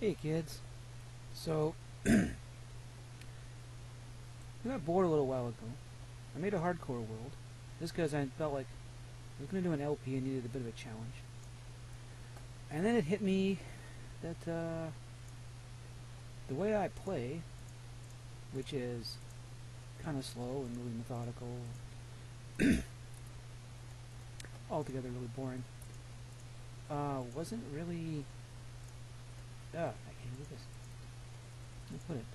Hey kids. So, I got bored a little while ago. I made a hardcore world, just because I felt like I was going to do an LP and needed a bit of a challenge. And then it hit me that the way I play, which is kind of slow and really methodical, altogether really boring, wasn't really... I can't do this. Let me put it.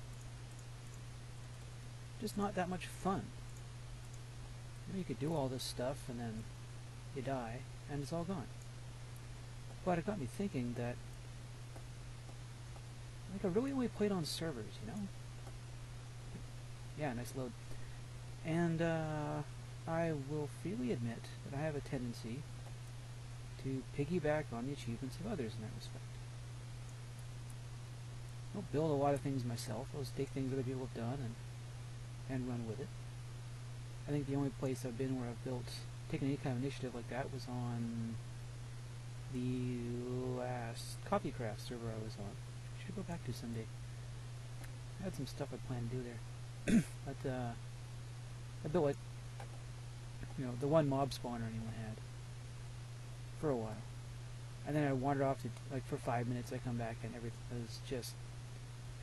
Just not that much fun. You could do all this stuff and then you die and it's all gone. But it got me thinking that like I really only played on servers, you know? Yeah, nice load. And I will freely admit that I have a tendency to piggyback on the achievements of others in that respect. I don't build a lot of things myself. I'll just take things other people have done and run with it. I think the only place I've been where I've taken any kind of initiative like that was on the last Coffee Craft server I was on. I should go back to someday. I had some stuff I planned to do there. But I built like, the one mob spawner anyone had for a while. And then I wandered off to, like, for 5 minutes. I come back and everything was just,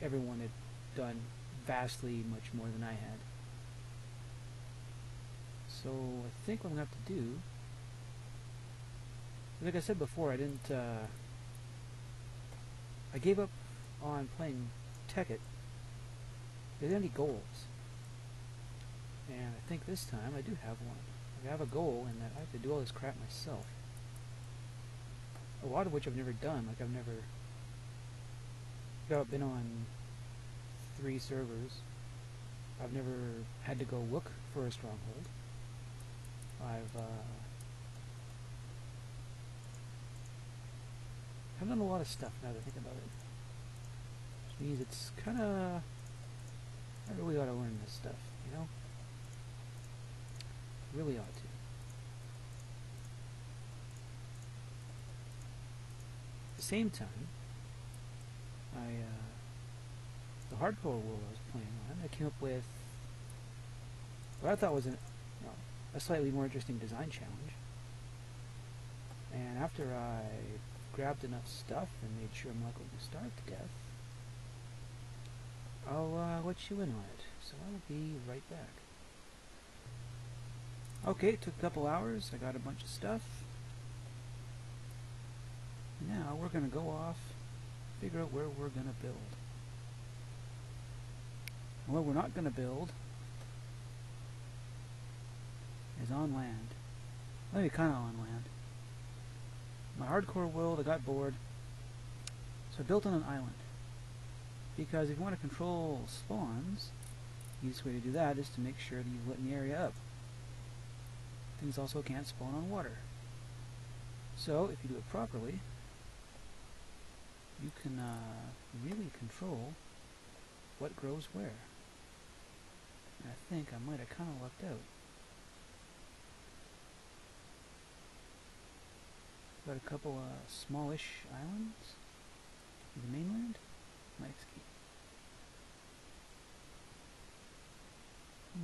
everyone had done vastly much more than I had. So I think what I'm going to have to do, like I said before, I gave up on playing Tekkit. There's any goals. And I think this time I do have one. I have a goal in that I have to do all this crap myself. A lot of which I've never done. Like I've been on 3 servers. I've never had to go look for a stronghold. I've done a lot of stuff now that I think about it. Which means it's kind of... I really ought to learn this stuff, you know? Really ought to. At the same time, the hardcore world I was playing on, I came up with what I thought was a slightly more interesting design challenge. And after I grabbed enough stuff and made sure I'm not going to starve to death, I'll let you in on it. So I will be right back. Okay, it took a couple hours. I got a bunch of stuff. Now we're going to go off, figure out where we're going to build. And what we're not going to build is on land. Maybe kind of on land. My hardcore world, I got bored, so I built on an island. Because if you want to control spawns, the easiest way to do that is to make sure that you've lit the area up. Things also can't spawn on water. So, if you do it properly, you can really control what grows where. And I think I might have kind of lucked out. Got a couple smallish islands in the mainland. Mike's key.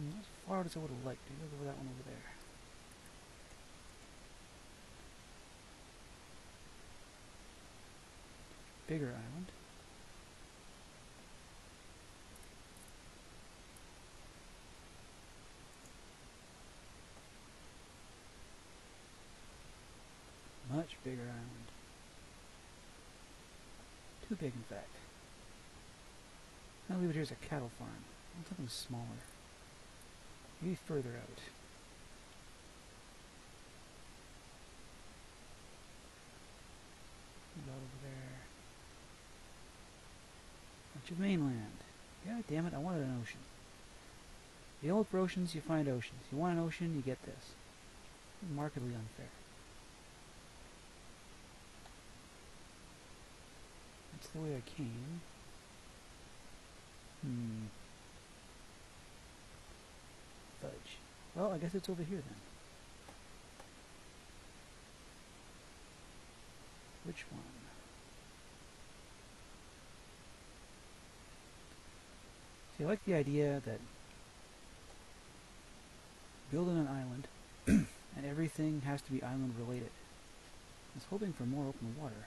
Not as far out as I would have liked. Maybe I'll go with that one over there. Bigger island. Much bigger island. Too big, in fact. I'll leave it here as a cattle farm. I want something smaller. Maybe further out. About over there. Bunch of mainland. God damn it, I wanted an ocean. You look for oceans, you find oceans. You want an ocean, you get this. Markedly unfair. That's the way I came. Fudge. Well, I guess it's over here then. Which one? See, I like the idea that building an island and everything has to be island related. I was hoping for more open water.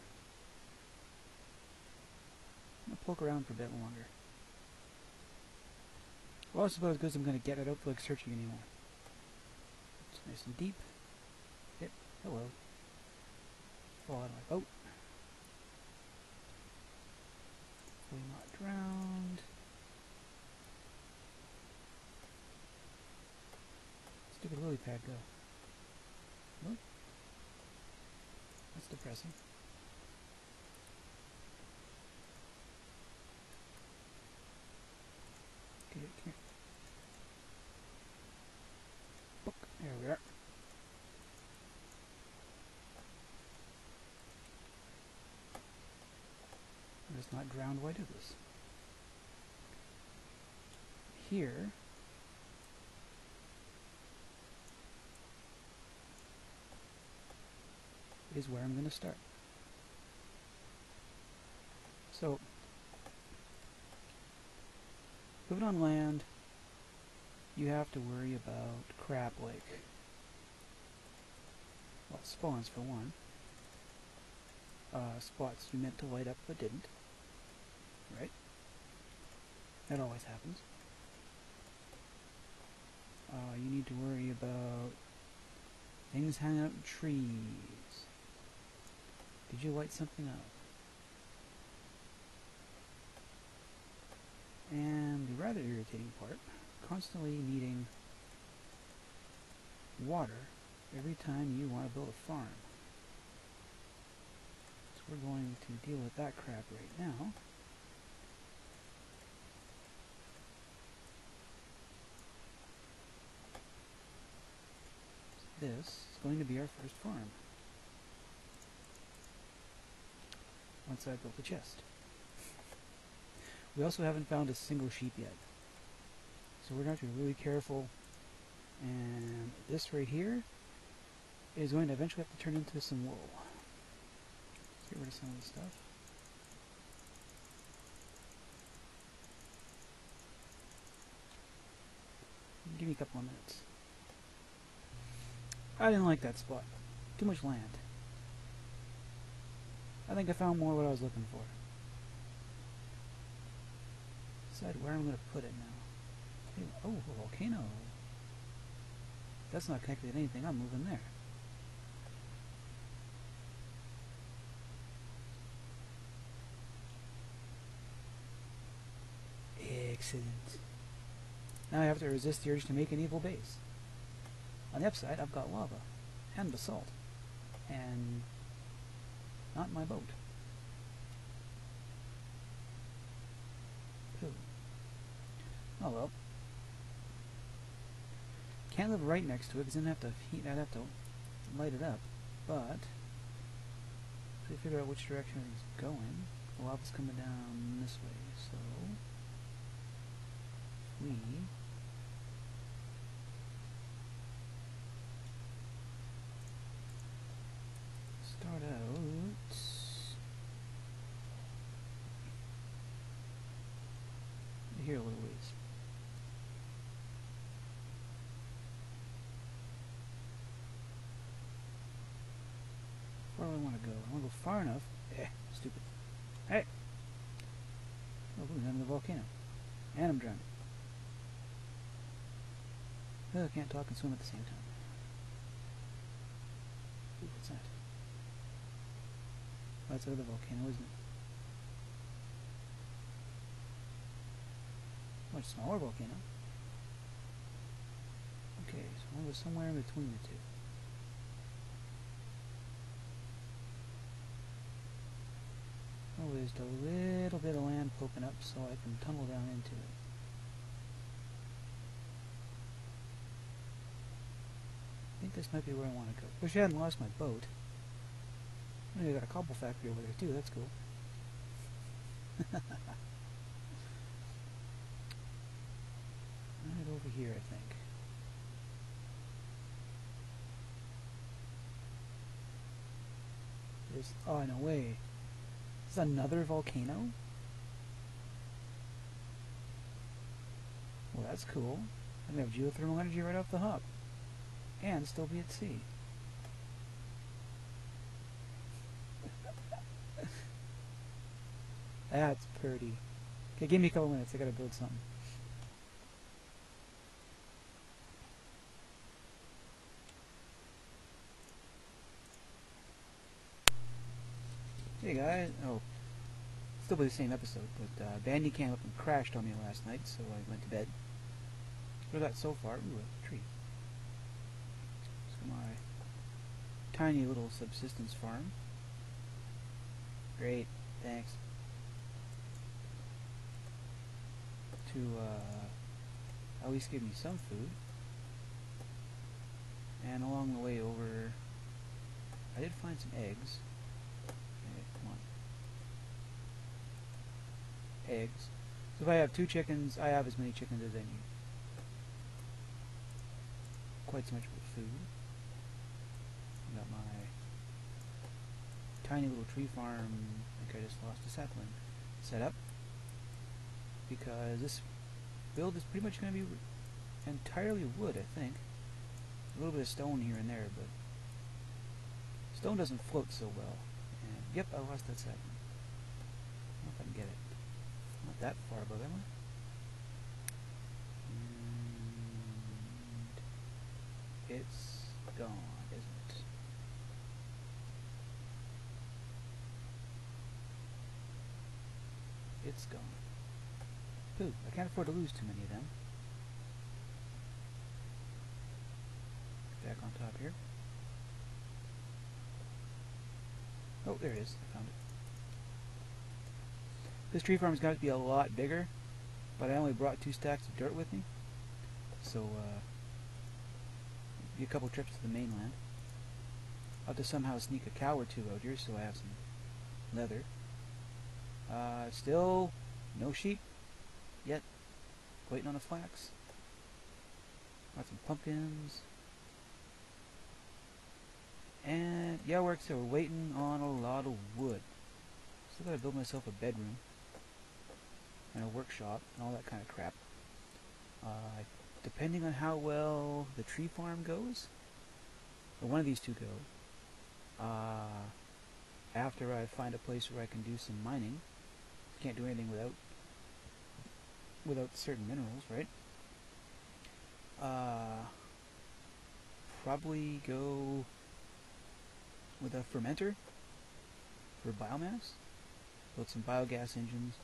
I'm going to poke around for a bit longer. Well, I suppose because I'm going to get it, I don't feel like searching anymore. It's nice and deep. Yep, hello. Fall out of my boat. Hopefully not drowned. Stupid lily pad go. Nope. That's depressing. Okay, come here. Book. There we are. I'm just not drowned while I do this. Here is where I'm going to start. So, living on land, you have to worry about crab lake. Well, spawns for one. Spots you meant to light up but didn't. Right? That always happens. You need to worry about things hanging out in trees. Did you light something up? And the rather irritating part, constantly needing water every time you want to build a farm. So we're going to deal with that crap right now. So this is going to be our first farm. Once I've built a chest. We also haven't found a single sheep yet. So we're going to have to be really careful. And this right here is going to eventually have to turn into some wool. Let's get rid of some of the stuff. Give me a couple of minutes. I didn't like that spot. Too much land. I think I found more what I was looking for. Decide where I'm going to put it now. Hey, oh, a volcano. If that's not connected to anything, I'm moving there. Excellent. Now I have to resist the urge to make an evil base. On the upside, I've got lava and basalt. And not my boat. Pooh. Oh well. Can't live right next to it because then I'd have to light it up. But if we figure out which direction it's going, the lava's coming down this way. So we start out here a little ways. Where do I want to go? I want to go far enough. Stupid. Hey! Oh, look, I'm in the volcano. And I'm drowning. I can't talk and swim at the same time. Ooh, what's that? That's another volcano, isn't it? Much smaller volcano. Okay, so I was somewhere in between the two. Oh, there's a little bit of land poking up so I can tunnel down into it. I think this might be where I want to go. Wish I hadn't lost my boat. I got a cobble factory over there too, that's cool. Right over here, I think. There's, oh, no way. Is another volcano? Well, that's cool. I'm going to have geothermal energy right off the hop. And still be at sea. That's pretty. Okay, give me a couple minutes. I gotta build something. Hey guys. Oh, still be the same episode, but Bandy came up and crashed on me last night, so I went to bed. What was that so far? Ooh, a tree. So my tiny little subsistence farm. Great, thanks. To at least give me some food. And along the way over, I did find some eggs. Okay, come on. Eggs. So if I have 2 chickens, I have as many chickens as I need. Quite so much for food. Got my tiny little tree farm. I think I just lost a sapling. Set up. Because this build is pretty much going to be entirely wood, I think. A little bit of stone here and there, but stone doesn't float so well. And yep, I lost that sapling. I don't know if I can get it. Not that far above, am I? And it's gone, isn't it? It's gone. Pooh, I can't afford to lose too many of them. Back on top here. Oh, there it is. I found it. This tree farm is going to be a lot bigger, but I only brought 2 stacks of dirt with me. So, be a couple trips to the mainland. I'll have to somehow sneak a cow or 2 out here so I have some leather. Still no sheep yet. Waiting on the flax. Got some pumpkins. And yeah, we're waiting on a lot of wood. Still gotta build myself a bedroom and a workshop and all that kind of crap. Depending on how well the tree farm goes, or one of these 2 go, after I find a place where I can do some mining, can't do anything without certain minerals, right? Probably go with a fermenter for biomass. Build some biogas engines.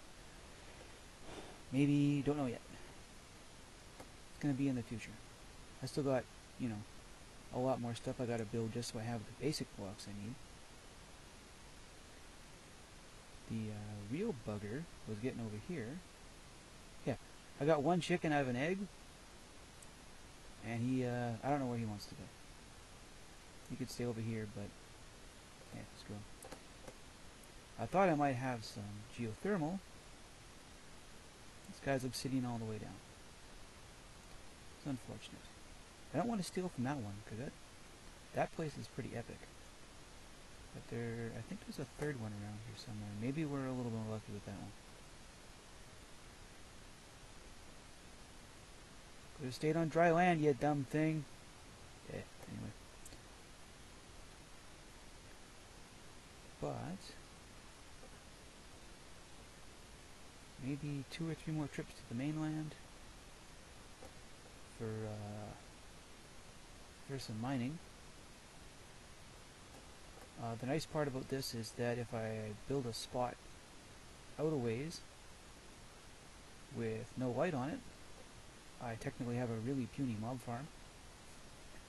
Maybe, don't know yet. It's going to be in the future. I still got, a lot more stuff I got to build just so I have the basic blocks I need. The real bugger was getting over here. Yeah, I got 1 chicken out of an egg, and he, I don't know where he wants to go. He could stay over here, but yeah, screw him. I thought I might have some geothermal. This guy's obsidian all the way down. It's unfortunate. I don't want to steal from that one, because that place is pretty epic. But I think there's a 3rd one around here somewhere. Maybe we're a little more lucky with that one. Could have stayed on dry land, you dumb thing. Yeah, anyway. But maybe 2 or 3 more trips to the mainland for some mining. The nice part about this is that if I build a spot out a ways with no light on it, I technically have a really puny mob farm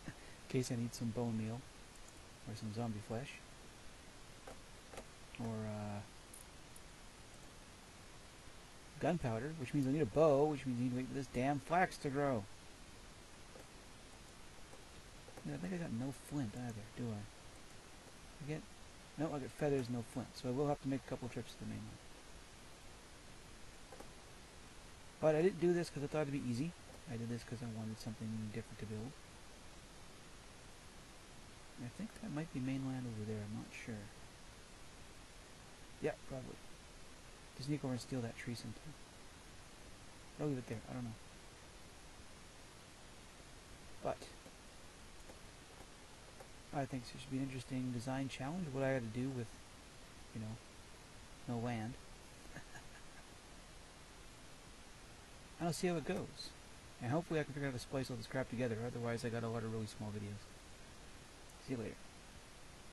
in case I need some bone meal or some zombie flesh or gunpowder, which means I need a bow, which means I need to wait for this damn flax to grow. I think I got no flint either, do I? No, I got feathers, no flint, so I will have to make a couple trips to the mainland. But I didn't do this because I thought it'd be easy. I did this because I wanted something different to build. I think that might be mainland over there, I'm not sure. Yeah, probably. Just sneak over and steal that tree sometime. I'll leave it there, I don't know. But I think this should be an interesting design challenge. What I got to do with, you know, no land. And I'll see how it goes. And hopefully I can figure out how to splice all this crap together. Otherwise I got a lot of really small videos. See you later.